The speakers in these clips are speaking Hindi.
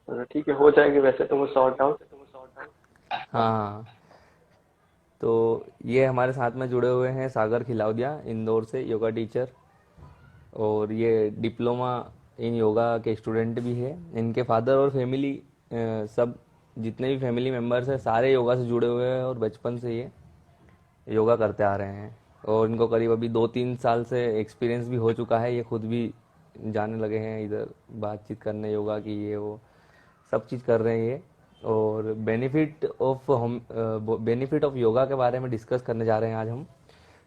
ठीक है, हो जाएगी वैसे तो वो सॉर्ट आउट। हाँ। तो ये हमारे साथ में जुड़े हुए हैं सागर खिलावदिया, इंदौर से योगा टीचर। और ये डिप्लोमा इन योगा के स्टूडेंट भी है। इनके फादर और फैमिली, सब जितने भी फैमिली मेम्बर्स हैं सारे योगा से जुड़े हुए हैं और बचपन से ये योगा करते आ रहे हैं। और इनको करीब अभी 2-3 साल से एक्सपीरियंस भी हो चुका है। ये खुद भी जाने लगे हैं इधर बातचीत करने, योगा की ये वो सब चीज़ कर रहे हैं ये। और बेनिफिट ऑफ योगा के बारे में डिस्कस करने जा रहे हैं आज हम।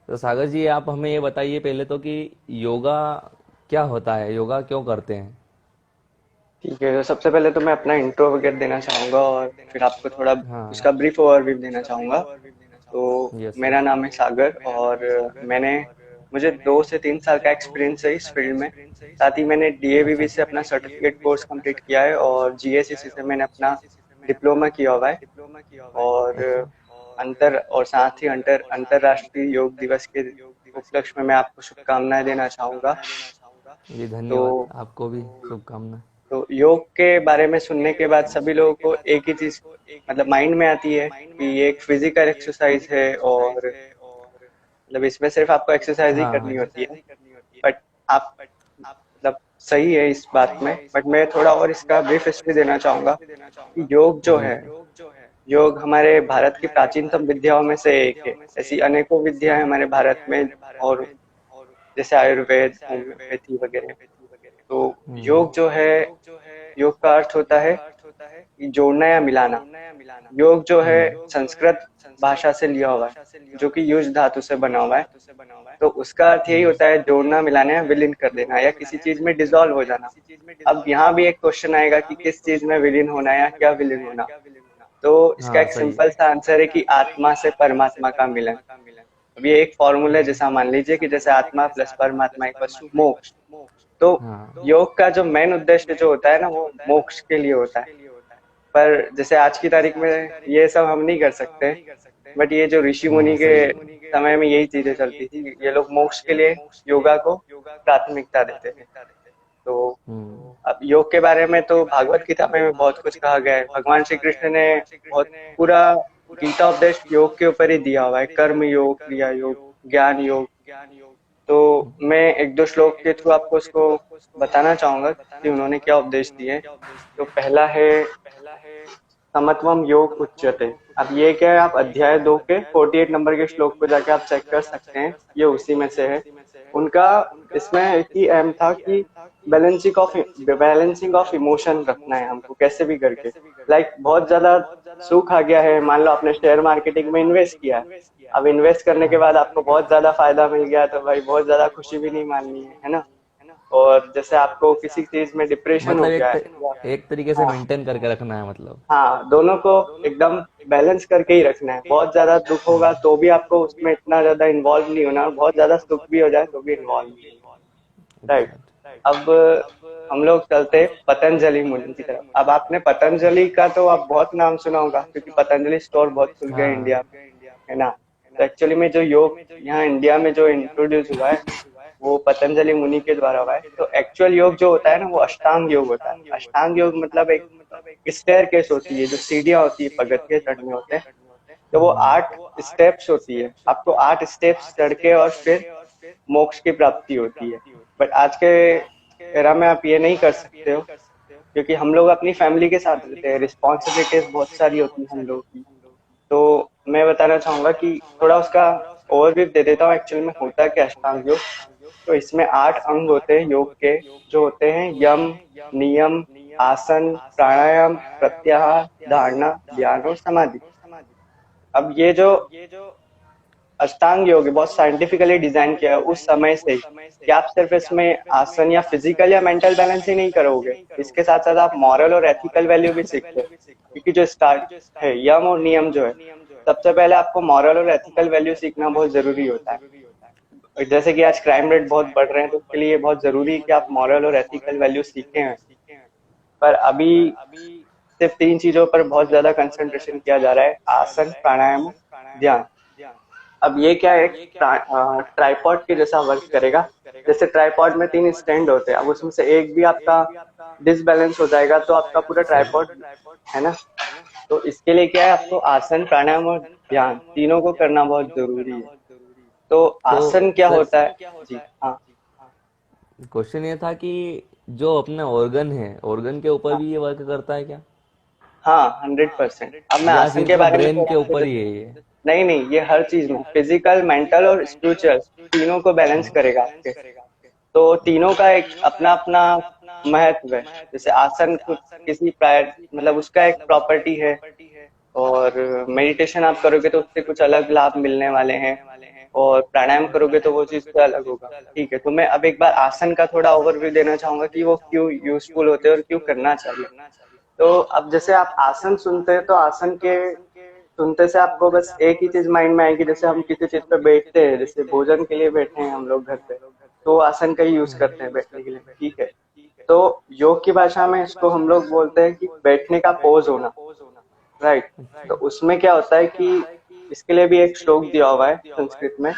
तो सागर जी, आप हमें ये बताइए पहले तो कि योगा क्या होता है, योगा क्यों करते हैं। ठीक है, तो सबसे पहले तो मैं अपना इंट्रो वगैरह देना चाहूँगा और फिर आपको थोड़ा हाँ। उसका ब्रीफ ओवरव्यू देना चाहूँगा। तो यस मेरा यस। नाम है सागर और मैंने मुझे 2 से 3 साल का एक्सपीरियंस है इस फील्ड में। साथ ही मैंने डीएवीवी से अपना सर्टिफिकेट कोर्स कंप्लीट किया है और जीएससीसी से मैंने अपना डिप्लोमा किया हुआ है। और अच्छा। साथ ही अंतर्राष्ट्रीय योग दिवस के उपलक्ष्य में मैं आपको शुभकामनाएं देना चाहूँगा। जी तो धन्यवाद, आपको भी शुभकामनाएं। तो योग के बारे में सुनने के बाद सभी लोगों को एक ही चीज मतलब माइंड में आती है कि ये एक फिजिकल एक्सरसाइज है और मतलब इसमें सिर्फ आपको एक्सरसाइज ही करनी हाँ। होती है। बट आप मतलब सही है इस बात में, बट मैं थोड़ा और इसका ब्रीफ हिस्ट्री देना चाहूंगा कि योग जो जी। है, योग हमारे भारत की प्राचीनतम विद्याओं में से एक है। ऐसी अनेकों विद्याएं हमारे भारत में, और जैसे आयुर्वेद, होम्योपैथी वगैरह। तो योग जो है, योग का अर्थ होता है कि जोड़ना या मिलाना। योग जो है संस्कृत भाषा से लिया हुआ है, जो कि युज धातु से बना हुआ है। तो उसका अर्थ यही होता है जोड़ना, मिलाना या विलीन कर देना या किसी चीज में डिसॉल्व हो जाना। अब यहाँ भी एक क्वेश्चन आएगा कि किस चीज में विलीन होना है या क्या विलीन होना। तो इसका हाँ एक सही। सिंपल सा आंसर है कि आत्मा से परमात्मा का मिलन। अब ये एक फॉर्मूला है, जैसा मान लीजिए कि जैसे आत्मा प्लस परमात्मा इक्वल्स टू मोक्ष। तो हाँ योग का जो मेन उद्देश्य जो होता है ना, वो मोक्ष के लिए होता है। पर जैसे आज की तारीख में ये सब हम नहीं कर सकते, बट ये जो ऋषि हाँ मुनि के सही। समय में यही चीजें चलती थी, ये लोग मोक्ष के लिए योगा को प्राथमिकता देते थे। तो हम्म। अब योग के बारे में तो भागवत गीता में भी बहुत कुछ कहा गया है। भगवान श्री कृष्ण ने बहुत पूरा गीता उपदेश योग के ऊपर ही दिया हुआ है, कर्म योग, क्रिया योग, ज्ञान योग। तो मैं एक दो श्लोक के थ्रू आपको उसको बताना चाहूंगा कि उन्होंने क्या उपदेश दिए। तो पहला है समत्वम योग उच्यते। अब ये क्या है, आप अध्याय 2 के 48 नंबर के श्लोक को जाके आप चेक कर सकते हैं, ये उसी में से है। उनका इसमें एक ही एम था कि बैलेंसिंग ऑफ इमोशन रखना है हमको कैसे भी करके। लाइक बहुत ज्यादा सुख आ गया है, मान लो आपने शेयर मार्केटिंग में इन्वेस्ट किया है। अब इन्वेस्ट करने के बाद आपको बहुत ज्यादा फायदा मिल गया तो भाई बहुत ज्यादा खुशी भी नहीं माननी है ना। और जैसे आपको किसी चीज में डिप्रेशन हो मतलब गया है एक तरीके से हाँ, मेंटेन करके रखना है मतलब। हाँ, दोनों को एकदम बैलेंस करके ही रखना है। बहुत ज्यादा दुख होगा तो भी आपको उसमें इतना ज्यादा इन्वॉल्व नहीं होना, और बहुत ज्यादा सुख भी हो जाए तो भी इन्वॉल्व नहीं होना। राइट। अच्छा। अब हम लोग चलते पतंजलि मुनि की तरफ। अब आपने पतंजलि का तो आप बहुत नाम सुना होगा, क्योंकि पतंजलि स्टोर बहुत खुल गया इंडिया में, है ना। तो एक्चुअली में जो योग यहाँ इंडिया में जो इंट्रोड्यूस हुआ है, वो पतंजलि मुनि के द्वारा हुआ है। तो एक्चुअल योग जो होता है ना, वो अष्टांग योग होता है। अष्टांग योग मतलब एक स्टेयर केस होती है, जो सीढ़ियां होती है पगथिये चढ़ने होते हैं। तो वो 8 स्टेप्स होती है, आपको 8 स्टेप्स चढ़ के और फिर मोक्ष की प्राप्ति होती है। बट आज के एरा में आप ये नहीं कर सकते हो, क्योंकि हम लोग अपनी फैमिली के साथ रहते हैं, रिस्पॉन्सिबिलिटीज बहुत सारी होती है हम लोग की। तो मैं बताना चाहूंगा कि थोड़ा उसका ओवरव्यू दे देता हूँ एक्चुअल में होता क्या है अष्टांग योग। तो इसमें 8 अंग होते हैं योग के, जो होते हैं यम, नियम, आसन, प्राणायाम, प्रत्याहार, धारणा, ध्यान और समाधि। अब ये जो अष्टांग योग है बहुत साइंटिफिकली डिजाइन किया है उस समय से ही, कि आप सिर्फ इसमें आसन या फिजिकल या मेंटल बैलेंस ही नहीं करोगे, इसके साथ साथ आप मॉरल और एथिकल वैल्यू भी सीखते हो। क्योंकि जो स्टार्ट है यम और नियम जो है, सबसे पहले आपको मॉरल और एथिकल वैल्यू सीखना बहुत जरूरी होता है। जैसे कि आज क्राइम रेट बहुत बढ़ रहे हैं, तो उसके लिए बहुत जरूरी है कि आप मॉरल और एथिकल वैल्यू सीखे हैं। पर अभी सिर्फ 3 चीजों पर बहुत ज्यादा कंसंट्रेशन किया जा रहा है, आसन, प्राणायाम, ध्यान। अब ये क्या है, ट्राइपॉड के जैसा वर्क करेगा। जैसे ट्राइपॉड में 3 स्टैंड होते हैं, अब उसमें से एक भी आपका डिसबैलेंस हो जाएगा तो आपका पूरा सही। ट्राइपॉड, है ना। तो इसके लिए क्या है, आपको आसन, प्राणायाम और ध्यान तीनों को करना बहुत जरूरी है। तो तो आसन क्या सर, होता है? जी हाँ। क्वेश्चन ये था कि जो अपने ऑर्गन है, ऑर्गन के ऊपर हाँ भी ये वर्क करता है क्या, हाँ, 100%। अब मैं या आसन के सिर्फ बारे में ब्रेन के थोड़ा आपको ऊपर ही है ये? नहीं नहीं, ये हर चीज में, फिजिकल, मेंटल और स्पिरिचुअल तीनों को बैलेंस हाँ। करेगा आपके। तो तीनों का एक अपना अपना महत्व है। जैसे आसन कुछ किसी प्रायर मतलब उसका एक प्रॉपर्टी है, और मेडिटेशन आप करोगे तो उससे कुछ अलग लाभ मिलने वाले हैं, और प्राणायाम करोगे तो वो चीज से अलग होगा। ठीक है, तो मैं अब एक बार आसन का थोड़ा ओवरव्यू देना चाहूंगा कि वो क्यों यूजफुल होते हैं और क्यों करना चाहिए। तो अब जैसे आप आसन सुनते हैं तो आसन के सुनते से आपको बस एक ही चीज माइंड में आएगी। जैसे हम किसी चीज पे बैठते हैं, जैसे भोजन के लिए बैठे हैं हम लोग घर पे, तो आसन का ही यूज करते हैं बैठने के लिए, ठीक है। तो योग की भाषा में इसको हम लोग बोलते हैं कि बैठने का पोज होना, राइट। तो उसमें क्या होता है कि इसके लिए भी एक श्लोक दिया हुआ है संस्कृत में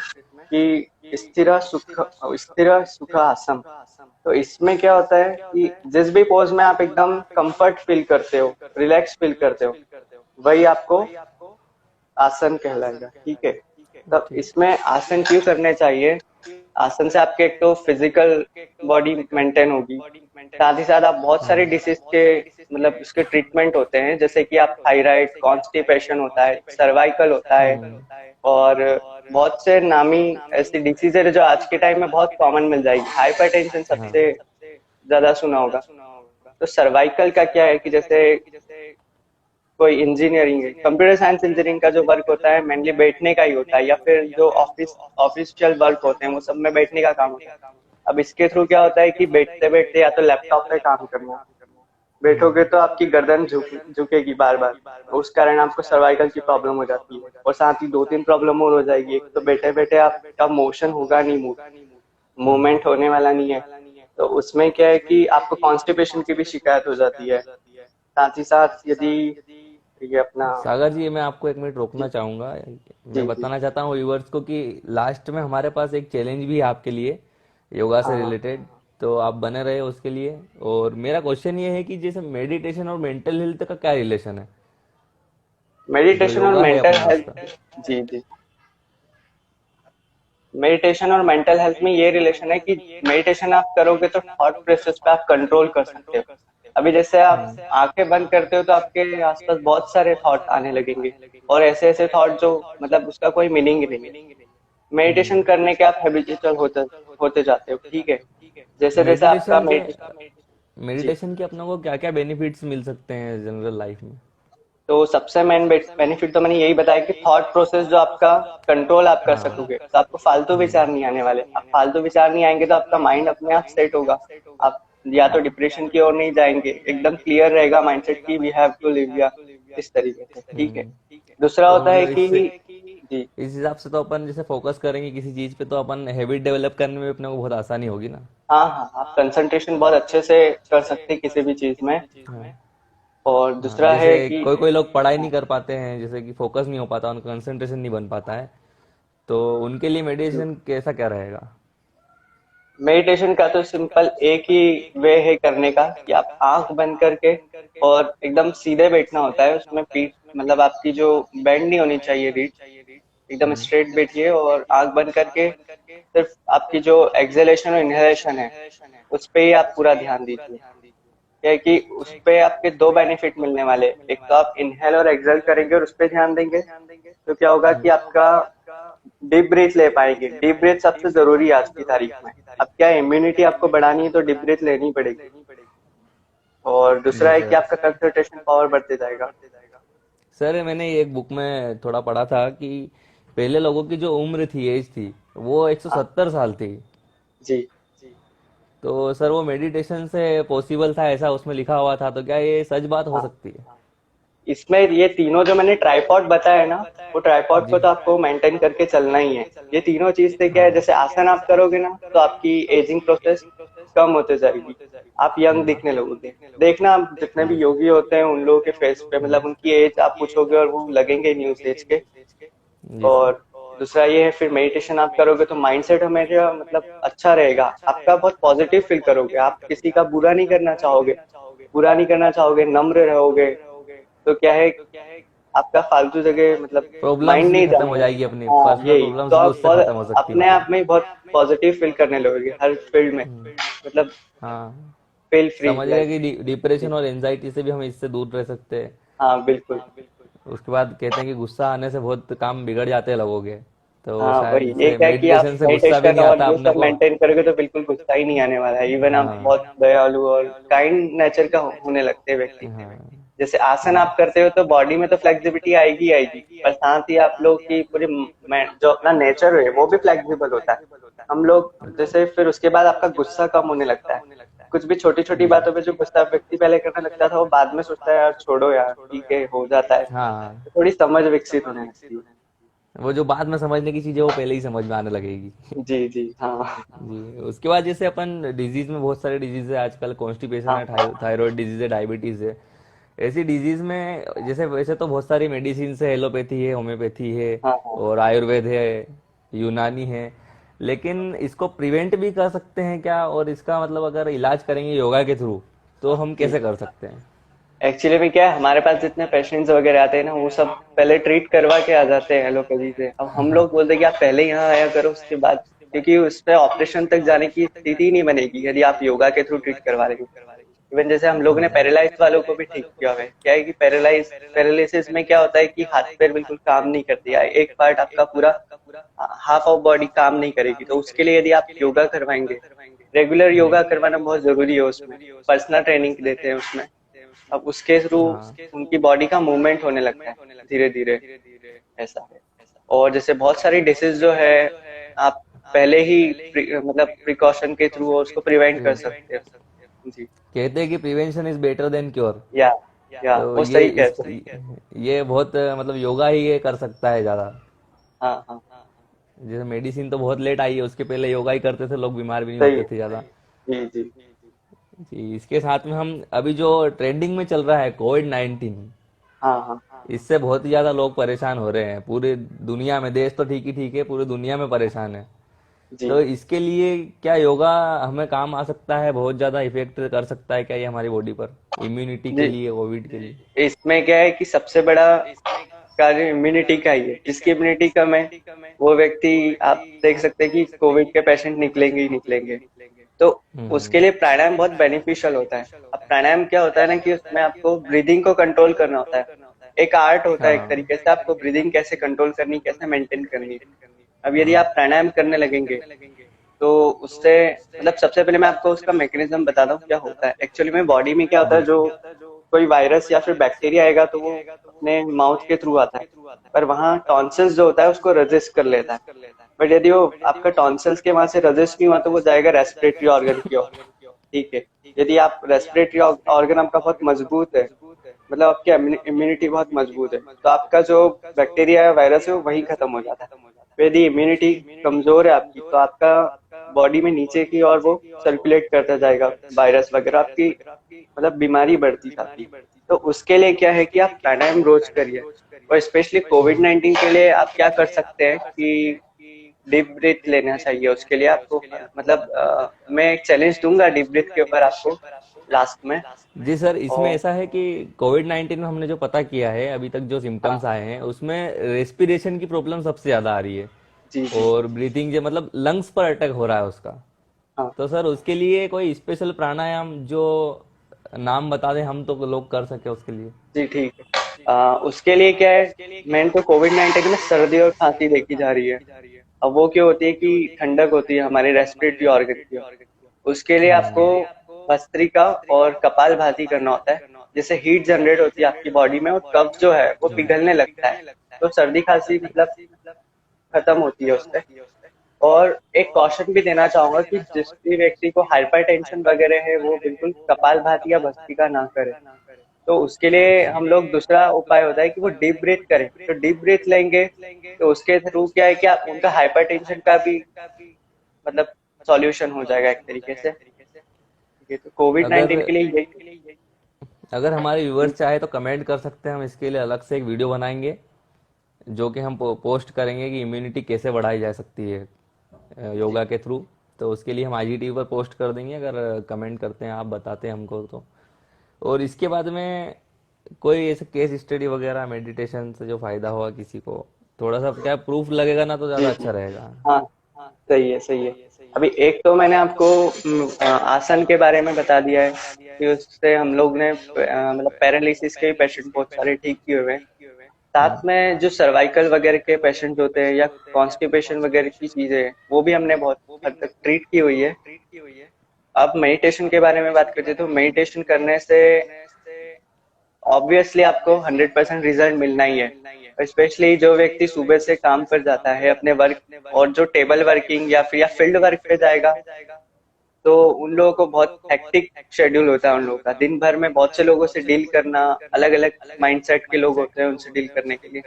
कि स्थिर सुख आसन। तो इसमें क्या होता है कि जिस भी पोज में आप एकदम कंफर्ट फील करते हो, रिलैक्स फील करते हो, वही आपको आसन कहलाएगा, ठीक है। तब ठीक। इसमें आसन क्यों करने चाहिए? आसन से आपके एक तो फिजिकल बॉडी मेंटेन होगी, साथ ही साथ आप बहुत सारे डिसीज के मतलब उसके ट्रीटमेंट होते हैं, जैसे कि आप थायराइड, कॉन्स्टिपेशन होता है, सर्वाइकल होता है, और बहुत से नामी ऐसी डिसीज है जो आज के टाइम में बहुत कॉमन मिल जाएगी। हाइपरटेंशन सबसे ज्यादा सुना होगा। तो सर्वाइकल का क्या है कि जैसे कोई इंजीनियरिंग है, कंप्यूटर साइंस इंजीनियरिंग का जो वर्क होता है मेनली बैठने का ही होता है, या फिर जो ऑफिशियल वर्क होते हैं वो सब में बैठने का काम होता है। अब इसके थ्रू क्या होता है कि बैठते बैठते या तो लैपटॉप पे काम करना, बैठोगे तो आपकी गर्दन झुकेगी बार बार, उस कारण आपको सर्वाइकल की प्रॉब्लम हो जाती है। और साथ ही 2-3 प्रॉब्लम और हो जाएगी। एक तो बैठे बैठे आपका मोशन होगा नहीं, मूवमेंट होने वाला नहीं है। तो उसमें क्या है कि आपको कॉन्स्टिपेशन की भी शिकायत हो जाती है। साथ ही साथ यदि ये अपना सागर जी, मैं आपको एक मिनट रोकना जी चाहूंगा। मैं जी जी बताना चाहता हूँ व्यूवर्स को कि लास्ट में हमारे पास एक चैलेंज भी है आपके लिए, योगा से हाँ हाँ। रिलेटेड। तो आप बने रहे उसके लिए। और मेरा क्वेश्चन ये है कि जैसे मेडिटेशन और मेंटल हेल्थ का क्या रिलेशन है, जो मेडिटेशन और योगा है मेंटल अपना उसका? हेल्थ, जी जी, मेडिटेशन और मेंटल हेल्थ में ये रिलेशन है कि मेडिटेशन आप करोगे तो थॉट प्रोसेस पे आप कंट्रोल कर सकते हो। अभी जैसे आप आंखें बंद करते हो तो आपके आसपास बहुत सारे थॉट आने लगेंगे, और ऐसे ऐसे थॉट जो मतलब उसका कोई मीनिंग ही नहीं है। मेडिटेशन करने के आप हैबिचुअल होते जाते हो, ठीक है। जैसे जैसे आपका मेडिटेशन के मेडिटेशन, जी, मेडिटेशन के अपनों को क्या क्या बेनिफिट्स मिल सकते हैं जनरल लाइफ में? तो सबसे मेन बेनिफिट तो मैंने यही बताया कि थॉट प्रोसेस जो आपका कंट्रोल आप कर सकोगे, तो आपको फालतू विचार नहीं आने वाले। आप फालतू विचार नहीं आएंगे तो आपका माइंड अपने आप सेट होगा। आप या तो डिप्रेशन की ओर नहीं जाएंगे, एकदम क्लियर रहेगा माइंडसेट की वी हैव टू लिव, या इस तरीके से, ठीक है। दूसरा तो होता है मतलब कि इससे, जी, इस हिसाब से तो अपन जैसे फोकस करेंगे किसी चीज पे तो अपन हैबिट डेवलप करने में अपने को बहुत आसानी होगी ना? हाँ हाँ, आप कंसंट्रेशन बहुत अच्छे से कर सकते हैं किसी भी चीज में। हाँ। और हाँ, दूसरा जैसे है कि कोई कोई लोग पढ़ाई हाँ, नहीं कर पाते हैं, जैसे कि फोकस नहीं हो पाता, उनका कंसंट्रेशन नहीं बन पाता है, तो उनके लिए मेडिटेशन कैसा क्या रहेगा? मेडिटेशन का तो सिंपल एक ही वे है करने का कि आप आंख बंद करके और एकदम सीधे बैठना होता है। उसमें पीठ मतलब आपकी जो बेंड नहीं होनी चाहिए, रीढ़ एकदम स्ट्रेट बैठिए और आंख बंद करके सिर्फ आपकी जो एक्सहेलेशन और इनहेलेशन है उस पे ही आप पूरा ध्यान दीजिए। क्या है कि उस पे आपके दो बेनिफिट मिलने वाले, एक तो आप इनहेल और एक्सहेल करेंगे और उस पे ध्यान देंगे तो क्या होगा कि आपका डीप ब्रीथ ले पाएंगे। डीप ब्रीथ सबसे जरूरी है आज की तारीख में। अब क्या इम्यूनिटी आपको बढ़ानी है तो डीप ब्रीथ लेनी पड़ेगी। और दूसरा जी है कि सर। आपका कंसंट्रेशन पावर बढ़ते जाएगा। सर, मैंने एक बुक में थोड़ा पढ़ा था कि पहले लोगों की जो उम्र थी, एज थी, वो हाँ 170 साल थी। जी, तो सर, वो मेडिटेशन से पॉसिबल था, ऐसा उसमें लिखा हुआ था, तो क्या ये सच बात हो हाँ, सकती है? इसमें ये तीनों जो मैंने ट्राइपॉड बताया ना, वो ट्राइपॉड को जी। तो आपको मेंटेन करके चलना ही है। ये तीनों चीज से क्या है, हाँ। जैसे आसन आप करोगे ना तो आपकी एजिंग प्रोसेस कम होते जाएगी, आप यंग दिखने लगोगे। देखना आप जितने भी योगी होते हैं उन लोगों के फेस पे मतलब उनकी एज आप पूछोगे और वो लगेंगे नहीं उस एज के। जी सर। और दूसरा ये है, फिर मेडिटेशन आप करोगे तो माइंडसेट हमेशा मतलब अच्छा रहेगा, आपका बहुत पॉजिटिव फील करोगे, आप किसी का बुरा नहीं करना चाहोगे, नम्र रहोगे। तो क्या है, आपका फालतू जगह मतलब प्रॉब्लम्स माइंड भी नहीं खत्म जाने हो लगेगा। जाएगी, अपनी हाँ पर्सनल यही प्रॉब्लम्स तो, भी आप उससे बहुत खत्म हो सकती है अपने आप मतलब। में ही बहुत पॉजिटिव फील करने लगोगे हर फील्ड में, मतलब हाँ, फील फ्री समझ गया लाइक। कि डिप्रेशन और एंजाइटी से भी हम इससे दूर रह सकते हैं। हाँ बिल्कुल। उसके बाद कहते हैं कि गुस्सा आने से बहुत काम बिगड़ जाते हैं लोगों के, तो हाँ शायद वही, ये इससे क्या है कि आप मेडिटेशन से गुस्सा भी मेडिटेशन नहीं और आता ये अपने सब को। मेंटेन करोगे तो बिल्कुल गुस्सा ही नहीं आने वाला है, इवन आप हाँ बहुत दयालु और काइंड नेचर का होने लगते हैं व्यक्ति। हाँ जैसे आसन आप करते हो तो बॉडी में तो फ्लेक्सिबिलिटी आएगी ही आएगी, पर साथ ही आप लोग की पूरी जो अपना नेचर है वो भी फ्लेक्सिबल होता है। हम लोग जैसे, फिर उसके बाद आपका गुस्सा कम होने लगता है। कुछ भी छोटी छोटी जी। बातों पे जो गुस्सा व्यक्ति पहले करने लगता था, वो बाद में सोचता है यार छोड़ो यार, ठीक है हो जाता है, हाँ, तो थोड़ी समझ विकसित होने लगती है। वो जो बाद में समझने की चीजें वो पहले ही समझ में आने लगेगी। जी जी हाँ। जी, उसके बाद जैसे अपन डिजीज में बहुत सारे डिजीज है आजकल, कॉन्स्टिपेशन है, हाँ थायराइड डिजीज है, डायबिटीज है। ऐसी डिजीज में जैसे वैसे तो बहुत सारी मेडिसिन है, एलोपैथी है, होम्योपैथी है हाँ हाँ। और आयुर्वेद है, यूनानी है। लेकिन इसको प्रिवेंट भी कर सकते हैं क्या, और इसका मतलब अगर इलाज करेंगे योगा के थ्रू तो हम जी, कैसे कर सकते हैं? एक्चुअली में क्या है, हमारे पास जितने पेशेंट्स वगैरह आते हैं ना, वो सब पहले ट्रीट करवा के आ जाते हैं एलोपैथी से। अब हम लोग बोलते हैं कि आप पहले यहाँ आया करो उसके बाद, क्योंकि उस पे ऑपरेशन तक जाने की स्थिति ही नहीं बनेगी यदि आप योगा के थ्रू ट्रीट करवा रहे हो। इवन जैसे हम लोग ने पैरालाइज वालों को भी ठीक किया हुआ है। क्या है कि पैरालिसिस में क्या होता है कि हाथ पैर बिल्कुल काम नहीं करती है, एक पार्ट आपका पूरा हाफ ऑफ बॉडी काम नहीं करेगी, तो उसके लिए यदि आप योगा करवाएंगे, रेगुलर योगा करवाना बहुत जरूरी है, उसमें पर्सनल ट्रेनिंग देते हैं उसमें। अब उसके थ्रू हाँ। उनकी बॉडी का मूवमेंट होने लगता है धीरे धीरे, ऐसा है। और जैसे बहुत सारी डिसीज जो है, आप पहले ही मतलब प्रिकॉशन के थ्रू उसको प्रिवेंट कर सकते हो। जी। कहते हैं कि prevention is better than cure. या या तो वो ये सही इस कहते हैं। ये बहुत मतलब योगा ही ये कर सकता है ज्यादा। हाँ हाँ जैसे मेडिसिन तो बहुत लेट आई है, उसके पहले योगा ही करते थे लोग, बीमार भी नहीं सही होते है। थे ज्यादा। जी जी जी, इसके साथ में हम अभी जो ट्रेंडिंग में चल रहा है कोविड-19, हाँ हाँ इससे बहुत ही ज्यादा लोग परेशान हो रहे हैं पूरे दुनिया में। देश तो ठीक है, पूरी दुनिया में परेशान है। जी तो इसके लिए क्या योगा हमें काम आ सकता है, बहुत ज्यादा इफेक्ट कर सकता है क्या ये हमारी बॉडी पर, इम्यूनिटी के जी। लिए, कोविड के लिए? इसमें क्या है कि सबसे बड़ा कार्य इम्यूनिटी का ही है। जिसकी इम्यूनिटी कम है वो व्यक्ति, आप देख सकते हैं कि कोविड के पेशेंट निकलेंगे ही निकलेंगे। तो उसके लिए प्राणायाम बहुत बेनिफिशियल होता है। अब प्राणायाम क्या होता है ना, कि उसमें आपको ब्रीदिंग को कंट्रोल करना होता है। एक आर्ट होता है एक हाँ तरीके से, आपको ब्रीदिंग कैसे कंट्रोल करनी, कैसे मेंटेन करनी। अब यदि हाँ आप प्राणायाम करने लगेंगे तो उससे मतलब, सबसे पहले मैं आपको उसका मैकेनिज्म बताता हूँ क्या होता है एक्चुअली में। बॉडी में क्या होता है, जी। जो कोई वायरस या फिर बैक्टीरिया आएगा तो वो अपने माउथ के थ्रू आता है, पर वहाँ टॉन्सिल्स जो होता है उसको रेजिस्ट कर लेता है। बट यदि वो आपका टॉन्सिल्स के वहां से रेजिस्ट नहीं हुआ तो वो जाएगा रेस्पिरेटरी ऑर्गन की ओर। ठीक है। यदि आप रेस्पिरेटरी ऑर्गन आपका बहुत मजबूत है, मतलब आपकी इम्यूनिटी बहुत मजबूत है, तो आपका जो बैक्टीरिया या वायरस है वो वहीं खत्म हो जाता है। तो यदि इम्यूनिटी कमजोर है आपकी, तो आपका बॉडी में नीचे की और वो सर्कुलेट करता जाएगा, वायरस वगैरह आपकी मतलब बीमारी बढ़ती जाती है। तो उसके लिए क्या है कि आप प्राणायाम रोज करिए। और स्पेशली कोविड-19 के लिए आप क्या कर सकते हैं कि डीप ब्रीथ लेना चाहिए उसके लिए आपको। मतलब मैं एक चैलेंज दूंगा डीप ब्रीथ के ऊपर आपको लास्ट में। जी सर, इसमें और ऐसा है कि कोविड-19 में हमने जो पता किया है अभी तक, जो सिम्टम्स हाँ आए हैं उसमें रेस्पिरेशन की प्रॉब्लम सबसे ज्यादा आ रही है, जी जी और ब्रीथिंग जो मतलब लंग्स पर अटैक हो रहा है उसका। हाँ तो सर उसके लिए कोई स्पेशल प्राणायाम जो नाम बता दें हम तो लोग कर सके उसके लिए। जी ठीक है। उसके लिए क्या है, मेन तो कोविड-19 में सर्दी और खांसी देखी जा रही है। अब वो क्या होती है कि ठंडक होती है हमारे रेस्पिरेटरी ऑर्गन की। उसके लिए आपको भस्त्रिका और कपालभाति करना होता है, जिससे हीट जनरेट होती है आपकी बॉडी में और कफ जो है वो पिघलने लगता है, तो सर्दी खांसी मतलब खत्म होती है उससे। और एक कॉशन भी देना चाहूंगा कि जिस भी व्यक्ति को हाइपरटेंशन वगैरह है वो बिल्कुल कपालभाति या भस्त्रिका ना करे। तो उसके लिए हम लोग, दूसरा उपाय होता है कि वो डीप ब्रीथ करें। तो डीप ब्रीथ लेंगे तो उसके थ्रू क्या है कि आप उनका हाइपरटेंशन का भी मतलब सॉल्यूशन हो जाएगा एक तरीके से। ठीक है, तो कोविड अगर 19 के लिए यही। अगर हमारे व्यूअर्स चाहे तो कमेंट कर सकते हैं, हम इसके लिए अलग से एक वीडियो बनाएंगे। जो कि हम पोस्ट करेंगे कि इम्यूनिटी कैसे बढ़ाई जा सकती है योगा जी के थ्रू। तो उसके लिए हम आईजीटीवी पर पोस्ट कर देंगे, अगर कमेंट करते हैं आप, बताते हैं हमको तो। और इसके बाद में कोई ऐसे केस स्टडी वगैरह मेडिटेशन से जो फायदा हुआ किसी को, थोड़ा सा क्या प्रूफ लगेगा ना, तो जी ज़्यादा जी। अच्छा रहेगा। हाँ, सही है सही है। अभी एक तो मैंने आपको आसन के बारे में बता दिया है कि उससे हम लोग ने मतलब पैरालिसिस के पेशेंट बहुत सारे ठीक किए हुए हैं। हम्म। साथ में जो सर्वाइकल वगैरह के पेशेंट होते हैं या कॉन्स्टिपेशन वगैरह की चीजें हैं वो भी हमने बहुत हद तक ट्रीट की हुई है। अब मेडिटेशन के बारे में बात करते हैं तो मेडिटेशन करने से ऑब्वियसली आपको 100% रिजल्ट मिलना ही है। स्पेशली जो व्यक्ति सुबह से काम पर जाता है अपने वर्क, और जो टेबल वर्किंग या फील्ड वर्क पे जाएगा, तो उन लोगों को बहुत हेक्टिक शेड्यूल होता है। उन लोगों का दिन भर में बहुत से लोगों से डील करना, अलग अलग माइंडसेट के लोग होते हैं उनसे डील करने के लिए।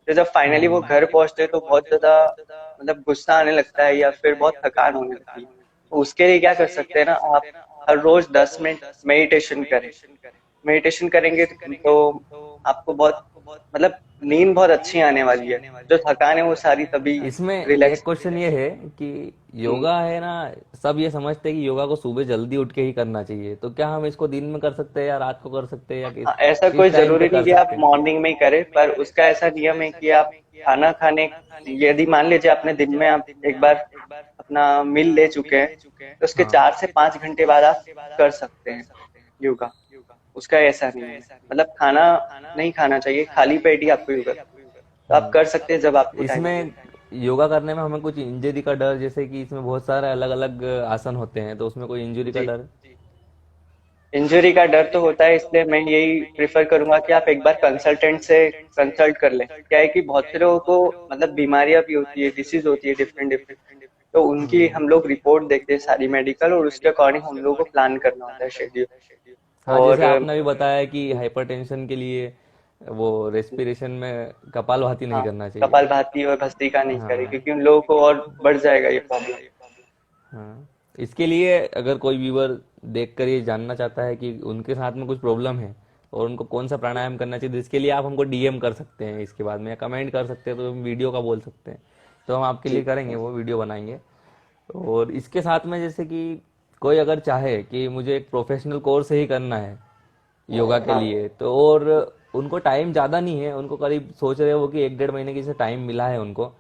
तो जब फाइनली वो घर पहुंचते हैं तो बहुत ज्यादा मतलब गुस्सा आने लगता है या फिर बहुत थकान होने लगती है। तो उसके लिए क्या कर सकते हैं ना, आप हर रोज 10 मिनट मेडिटेशन करें। मेडिटेशन करेंगे तो आपको बहुत मतलब नींद बहुत अच्छी आने वाली है। जो थकान है वो सारी तभी इसमें रिलैक्स। एक क्वेश्चन ये है कि हम्म। योगा है ना, सब ये समझते हैं कि योगा को सुबह जल्दी उठ के ही करना चाहिए, तो क्या हम इसको दिन में कर सकते हैं या रात को कर सकते हैं, या किस हाँ, ऐसा कोई किस टाइम पे जरूरी नहीं कर कि आप सकते हैं? मॉर्निंग में ही करें, पर उसका ऐसा नियम है कि आप खाना खाने, यदि मान लीजिए आपने दिन में आप एक बार अपना मील ले चुके हैं, तो उसके हाँ। 4 से 5 घंटे बाद आप कर सकते हैं योगा। उसका ऐसा नियम है, मतलब खाना नहीं खाना चाहिए, खाली पेट ही आपको योगा, तो आप हम्म। कर सकते हैं जब आपको टाइम मिले। इसमें योगा करने में हमें कुछ इंजरी का डर, जैसे कि इसमें बहुत सारे अलग अलग आसन होते हैं, तो उसमें कोई इंजरी का जी, डर? इंजरी का डर तो होता है, इसलिए मैं यही प्रिफर करूंगा कि आप एक बार कंसल्टेंट से कंसल्ट कर लें। क्या है कि बहुत से लोगों को मतलब बीमारियां भी होती है, डिसीज होती है डिफरेंट डिफरेंट, तो उनकी हम्म। हम लोग रिपोर्ट देखते हैं सारी मेडिकल, और उसके अकॉर्डिंग हम लोग को प्लान करना होता है शेड्यूल। हाँ, जैसे और आपने भी बताया कि हाइपरटेंशन के लिए वो रेस्पिरेशन में कपालभाति नहीं हाँ, करना चाहिए। कपालभाति और भस्त्रिका नहीं करे, हाँ। क्योंकि उन लोगों को और बढ़ जाएगा ये प्रॉब्लम। हाँ, इसके लिए अगर कोई व्यूवर देख कर ये जानना चाहता है कि उनके साथ में कुछ प्रॉब्लम है और उनको कौन सा प्राणायाम करना चाहिए, तो इसके लिए आप हमको डीएम कर सकते हैं इसके बाद में, या कमेंट कर सकते हैं, तो हम वीडियो का बोल सकते हैं, तो हम आपके लिए जी करेंगे, वो वीडियो बनाएंगे। और इसके साथ में जैसे कि कोई अगर चाहे कि मुझे एक प्रोफेशनल कोर्स ही करना है योगा के हाँ। लिए, तो और उनको टाइम ज़्यादा नहीं है, उनको करीब सोच रहे हो कि 1 डेढ़ महीने की से टाइम मिला है उनको,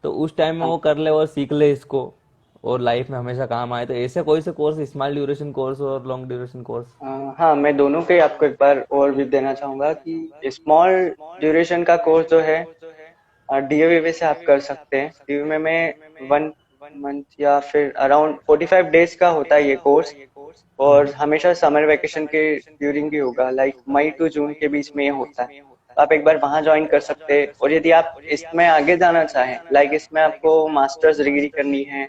तो उस टाइम में हाँ। वो कर ले और सीख ले इसको, और लाइफ में हमेशा काम आए, तो ऐसे कोई से कोर्स, स्मॉल ड्यूरेशन कोर्स और लॉन्ग ड्यूरेशन कोर्स? हाँ, मैं दोनों के आपको एक बार ओवरव्यू देना चाहूंगा कि स्मॉल ड्यूरेशन का कोर्स जो है डीओवीवी से आप कर सकते हैं। डीओवीवी में 1 मंथ या फिर अराउंड 45 डेज का होता है ये कोर्स, और हमेशा समर वेकेशन के ड्यूरिंग ही होगा, लाइक मई टू जून के बीच में ये होता है। तो आप एक बार वहां ज्वाइन कर सकते हैं। और यदि आप इसमें आगे जाना चाहें, लाइक इसमें आपको मास्टर्स डिग्री करनी है,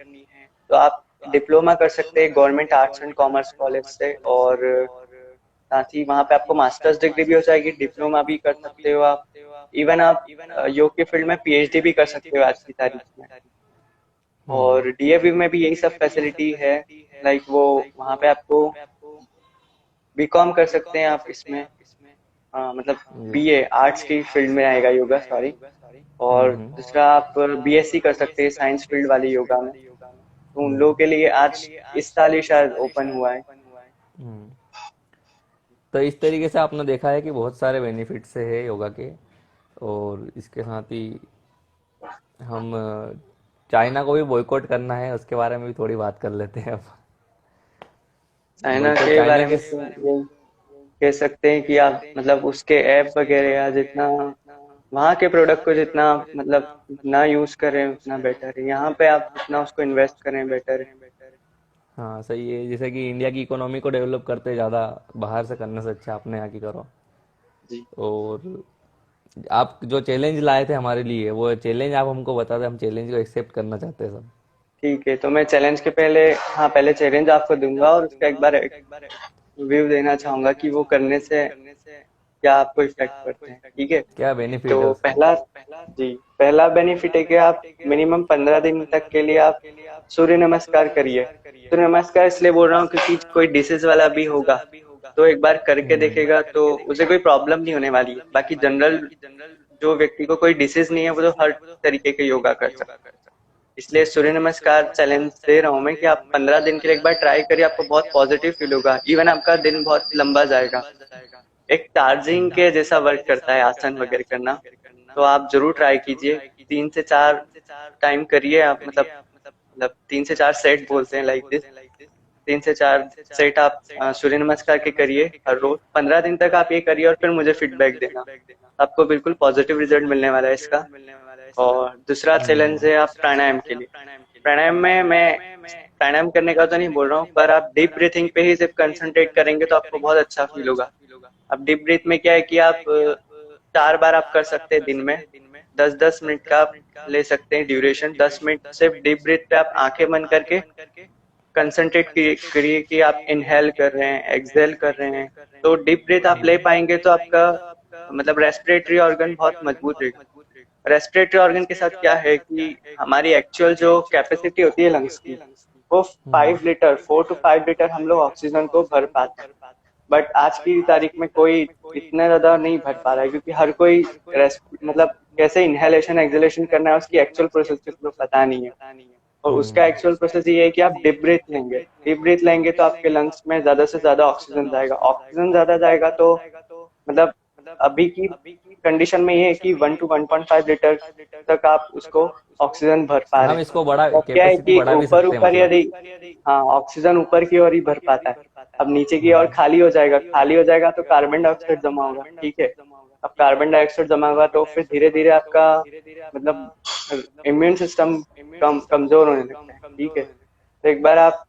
तो आप डिप्लोमा कर सकते हैं government arts and commerce college से, और साथ ही वहाँ पे आपको मास्टर्स डिग्री भी हो जाएगी, डिप्लोमा भी कर सकते हो आप। इवन आप योग के फील्ड में पीएचडी भी कर सकते हो आज की तारीख में। हम्म। और डीएवी में भी यही सब फैसिलिटी है, लाइक वो वहाँ पे आपको बीकॉम कर सकते हैं आप इसमें, मतलब जी। बीए आर्ट्स की फील्ड में आएगा योगा, सॉरी। और दूसरा आप बीएससी कर सकते हैं साइंस फील्ड वाली योगा में। तो उन लोगों के लिए आज इस साल ही शायद ओपन हुआ है। हम्म। तो इस तरीके से आपने देखा है कि बहुत सारे बेनिफिट्स है योगा के। और इसके साथ ही हम चाइना को भी बॉयकॉट करना है, उसके बारे में भी थोड़ी बात कर लेते हैं अब। चाइना बॉयकॉट के चाइना बारे के। में तो ये कह सकते हैं कि आप मतलब उसके ऐप वगैरह या जितना वहाँ के प्रोडक्ट को जितना मतलब ना यूज करें उतना बेटर है। यहाँ पे आप जितना उसको इन्वेस्ट करें बेटर है। हाँ सही है, जैसे कि इंडिया की इकोनॉमी को डेवलप करते ज़्यादा बाहर से करने से अच्छा अपने यहाँ की करो। जी और आप जो चैलेंज लाए थे हमारे लिए, वो चैलेंज आप हमको बता दें, हम चैलेंज को एक्सेप्ट करना चाहते हैं सब। ठीक है, तो मैं चैलेंज के पहले, हाँ पहले चैलेंज आपको दूंगा और उसका एक बार व्यू देना चाहूंगा कि वो करने से क्या आपको इफेक्ट पड़ते हैं। ठीक है, क्या बेनिफिट है तो उसका? पहला, जी पहला बेनिफिट है कि आप मिनिमम 15 दिन तक के लिए आप सूर्य नमस्कार करिए। सूर्य नमस्कार इसलिए बोल रहा हूँ क्योंकि कोई डिसीज वाला भी होगा तो एक बार करके देखेगा तो उसे कोई प्रॉब्लम नहीं होने वाली है। बाकी जनरल जो व्यक्ति को कोई डिसीज नहीं है वो तो हर तरीके के योगा कर सकता है। इसलिए सूर्य नमस्कार चैलेंज दे रहा हूँ मैं कि आप 15 दिन के लिए एक बार ट्राई करिए, आपको बहुत पॉजिटिव फील होगा, इवन आपका दिन बहुत लंबा जाएगा। एक चार्जिंग के जैसा वर्क करता है आसन वगैरह करना, तो आप जरूर ट्राई कीजिए। 3 से 4 टाइम करिए आप, मतलब 3 से 4 सेट बोलते हैं लाइक दिस। 3 से 4 सेट आप सूर्य नमस्कार के करिए हर रोज, 15 दिन तक आप ये करिए और फिर मुझे फीडबैक देना। आपको बिल्कुल पॉजिटिव रिजल्ट मिलने वाला है इसका। और दूसरा चैलेंज है आप प्राणायाम के लिए। प्राणायाम में मैं प्राणायाम करने का तो नहीं बोल रहा हूँ, पर आप डीप ब्रीथिंग पे ही सिर्फ कंसंट्रेट करेंगे तो आपको बहुत अच्छा फील होगा। अब डीप ब्रीथ में क्या है कि आप 4 बार आप कर सकते हैं दिन में, 10-10 मिनट का आप ले सकते हैं ड्यूरेशन। 10 मिनट सिर्फ डीप ब्रीथ पे आप आंखें बंद करके कंसंट्रेट करिए कि आप इनहेल कर रहे हैं, एक्सहेल कर रहे हैं। तो डीप ब्रीथ आप ले पाएंगे तो आपका मतलब रेस्पिरेटरी ऑर्गन बहुत मजबूत रहेगा। रेस्पिरेटरी ऑर्गन के साथ क्या है कि हमारी एक्चुअल जो कैपेसिटी होती है लंग्स की, वो 5 लीटर, 4 to 5 लीटर हम लोग ऑक्सीजन को भर पाते हैं। बट आज की तारीख में कोई इतना ज्यादा नहीं भर पा रहा है, क्योंकि हर कोई मतलब कैसे इनहेलेशन एक्सहेलेशन करना है उसकी एक्चुअल प्रोसेस को पता नहीं है। और उसका एक्चुअल प्रोसेस ये है कि आप डीप ब्रीथ लेंगे, डीप ब्रीथ लेंगे तो आपके लंग्स में ज्यादा से ज्यादा ऑक्सीजन जाएगा। ऑक्सीजन ज्यादा जाएगा तो मतलब अभी की कंडीशन में ये है कि 1 to 1.5 लीटर तक आप उसको ऑक्सीजन भर पा रहे हम हैं। इसको बड़ा तो क्या है कैपेसिटी कि बढ़ा भी ऊपर सकते हैं ऊपर मतलब। यदि हाँ ऑक्सीजन ऊपर की ओर ही भर पाता है, अब नीचे की ओर खाली हो जाएगा, खाली हो जाएगा तो कार्बन डाइऑक्साइड जमा होगा, ठीक है। अब कार्बन डाइऑक्साइड जमा होगा तो फिर धीरे धीरे आपका मतलब इम्यून सिस्टम कमजोर होने लगता है, ठीक है। तो एक बार आप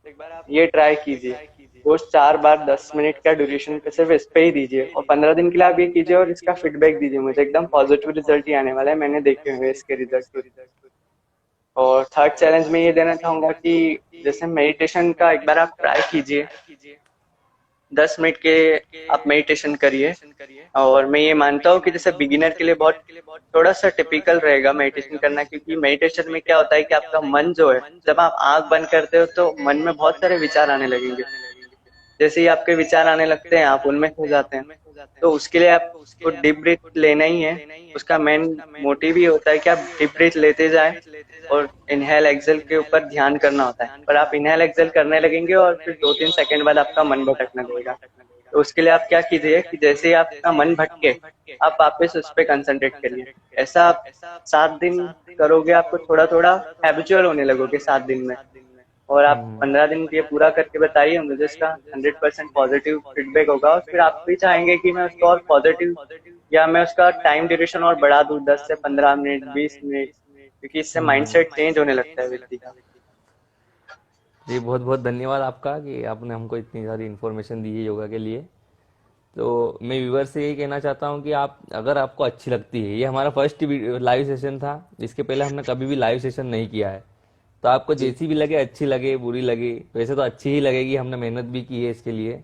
ये ट्राई कीजिए, रोज 4 बार 10 मिनट का ड्यूरेशन पे सिर्फ इस पे ही दीजिए, और 15 दिन के लिए आप ये कीजिए और इसका फीडबैक दीजिए मुझे। एकदम पॉजिटिव रिजल्ट ही आने वाला है, मैंने देखे हुए इसके रिजल्ट। और थर्ड चैलेंज में ये देना चाहूंगा कि जैसे मेडिटेशन का एक बार आप ट्राई कीजिए, 10 मिनट के आप मेडिटेशन करिए। और मैं ये मानता हूँ कि जैसे बिगिनर के लिए बहुत थोड़ा सा टिपिकल रहेगा मेडिटेशन करना, क्योंकि मेडिटेशन में क्या होता है कि आपका मन जो है, जब आप आंख बंद करते हो तो मन में बहुत सारे विचार आने लगेंगे। जैसे ही आपके विचार आने लगते हैं आप उनमें खो जाते हैं। तो उसके लिए आपको डीप ब्रीथ लेना ही है। उसका मेन मोटिव ही होता है कि आप डीप ब्रीथ लेते जाएं और इनहेल एक्सेल के ऊपर ध्यान करना होता है। पर आप इनहेल एक्सेल करने लगेंगे और फिर 2-3 सेकंड बाद आपका मन भटकने लगेगा। तो उसके लिए आप क्या कीजिए कि जैसे ही आपका मन भटके आप वापस उस पर कंसंट्रेट करिए। ऐसा आप 7 दिन करोगे, आपको थोड़ा थोड़ा हैबिचुअल होने लगोगे 7 दिन में। और आप 15 दिन ये पूरा करके बताइए, मुझे इसका 100% पॉजिटिव फीडबैक होगा। और फिर आप भी चाहेंगे कि मैं उसको और पॉजिटिव, या मैं उसका टाइम ड्यूरेशन और बढ़ा दूं 10 से 15 मिनट, 20 मिनट, क्योंकि इससे माइंडसेट चेंज होने लगता है व्यक्ति का। जी बहुत बहुत धन्यवाद आपका कि आपने हमको इतनी सारी इन्फॉर्मेशन दी है योगा के लिए। तो मैं व्यूवर से यही कहना चाहता हूँ कि आप अगर आपको अच्छी लगती है, ये हमारा फर्स्ट लाइव सेशन था, इसके पहले हमने कभी भी लाइव सेशन नहीं किया है। तो आपको जी जैसी भी लगे, अच्छी लगे बुरी लगे, वैसे तो अच्छी ही लगेगी, हमने मेहनत भी की है इसके लिए।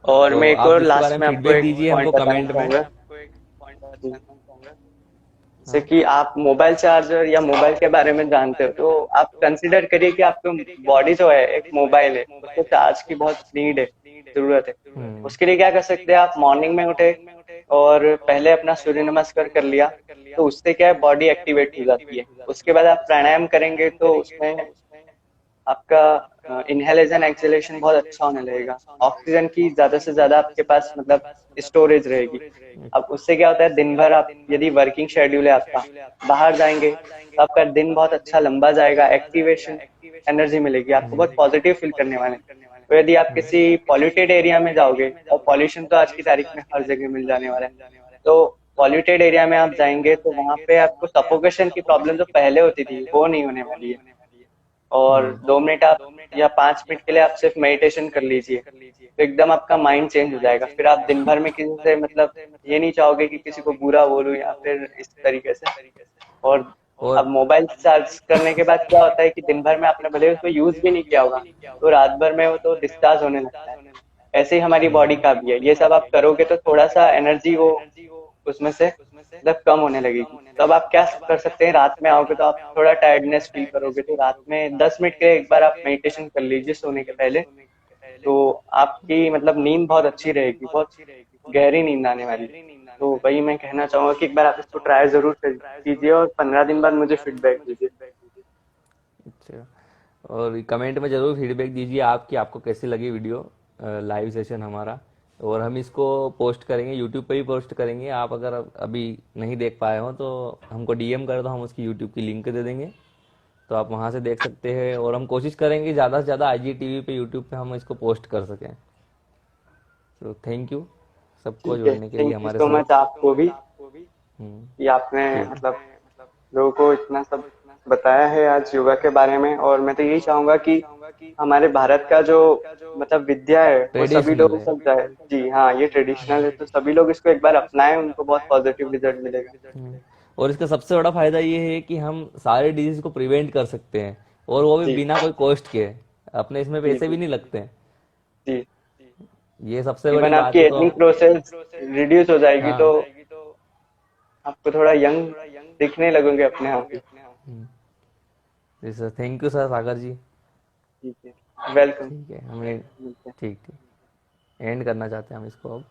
और तो मैं एक आप और इसके बारे लास्ट में में आपको फीडबैक एक दीजिए हमको पॉइंट बताना कमेंट में। चाहूंगा। जैसे हाँ कि आप मोबाइल चार्जर या मोबाइल के बारे में जानते हो, तो आप कंसिडर करिए कि आपको बॉडी जो है एक मोबाइल है, उसको चार्ज की बहुत नीड है, जरूरत है। हम्म उसके लिए क्या कर सकते हैं आप, मॉर्निंग में उठे और पहले अपना सूर्य नमस्कार कर लिया, तो उससे क्या है बॉडी एक्टिवेट हो जाती है। उसके बाद आप प्राणायाम करेंगे तो उसमें आपका इनहेलेशन एक्सहेलेशन बहुत अच्छा होने लगेगा। ऑक्सीजन की ज्यादा से ज्यादा आपके पास मतलब स्टोरेज रहेगी। अब उससे क्या होता है, दिन भर आप यदि वर्किंग शेड्यूल है आपका, बाहर जाएंगे तो आपका दिन बहुत अच्छा लंबा जाएगा, एक्टिवेशन एनर्जी मिलेगी, आपको बहुत पॉजिटिव फील करने वाले हैं। तो यदि आप किसी पॉल्यूटेड एरिया में जाओगे, और पॉल्यूशन तो आज की तारीख में हर जगह मिल जाने वाला है, तो पॉल्यूटेड एरिया में आप जाएंगे तो वहां पे आपको सफोकेशन की प्रॉब्लम जो पहले होती थी वो नहीं होने वाली है। और 2 मिनट आप या 5 मिनट के लिए आप सिर्फ मेडिटेशन कर लीजिए, तो एकदम आपका माइंड चेंज हो जाएगा। फिर आप दिन भर में किसी से मतलब ये नहीं चाहोगे कि किसी को बुरा बोलूं या फिर इस तरीके से। और अब और मोबाइल चार्ज करने के बाद क्या होता है कि दिन भर में आपने भले उसको यूज भी नहीं किया होगा, तो रात भर में वो तो डिस्चार्ज होने लगता है। ऐसे ही हमारी बॉडी का भी है, ये सब आप करोगे तो थोड़ा सा एनर्जी वो उसमें से मतलब कम होने लगेगी। तो अब आप क्या कर सकते हैं, रात में आओगे तो आप थोड़ा टायर्डनेस फील करोगे, तो रात में 10 मिनट के लिए एक बार आप मेडिटेशन कर लीजिए सोने के पहले। तो आपकी मतलब नींद बहुत अच्छी रहेगी, बहुत गहरी नींद आने वाली है। तो वही मैं कहना चाहूंगा कि एक बार आप इसको ट्राई जरूर कीजिए और 15 दिन बाद मुझे फीडबैक दीजिए। अच्छा, और कमेंट में ज़रूर फीडबैक दीजिए आपकी, आपको कैसी लगी वीडियो, लाइव सेशन हमारा। और हम इसको पोस्ट करेंगे, यूट्यूब पे भी पोस्ट करेंगे। आप अगर अभी नहीं देख पाए हो तो हमको डीएम कर दो, हम उसकी यूट्यूब की लिंक दे देंगे, तो आप वहाँ से देख सकते हैं। और हम कोशिश करेंगे ज़्यादा से ज़्यादा आईजीटीवी पे, यूट्यूब पे हम इसको पोस्ट कर सकें। तो थैंक यू सबको ठीक है, जुड़ने के लिए थैंक यू हमारे सो साथ। मच आपको भी कि आपने ठीक है। मतलब लोगों को इतना सब बताया है आज योगा के बारे में। और मैं तो यही चाहूंगा कि हमारे भारत का जो मतलब विद्या है वो सभी ट्रेडिशनल लोगों है। तक जाए। जी हाँ, ये ट्रेडिशनल है, तो सभी लोग इसको एक बार अपनाएं, उनको बहुत पॉजिटिव रिजल्ट मिलेगा। और इसका सबसे बड़ा फायदा ये है कि हम सारे डिजीज को प्रिवेंट कर सकते हैं, और वो भी जी बिना कोई कॉस्ट के। अपने इसमें जी पैसे भी जी नहीं लगते हैं। जी। ये सबसे बड़ी इवन बात आपकी है। तो एजिंग प्रोसेस रिड्यूस हो जाएगी, तो हाँ। आपको थोड़ा यंग दिखने लगोगे अपने आप ही। जी सर, थैंक यू सर, सागर जी। ठीक है, वेलकम। ठीक है, हमें मिलते हैं। ठीक ठीक एंड करना चाहते हैं हम इसको अब।